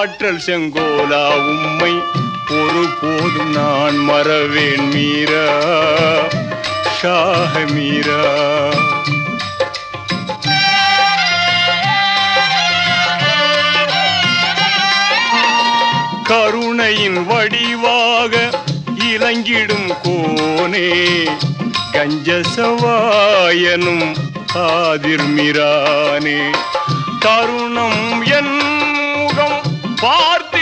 ஆற்றல் செங்கோலா உம்மை ஒருபோதும் நான் மறவேன் மீரா ஷாஹ் மீரா. கருணையின் வடிவாக இலங்கிடும் கோனே கஞ்சசவாயனும் காதிர் மிரானே. தருணம் என் முகம் பார்த்து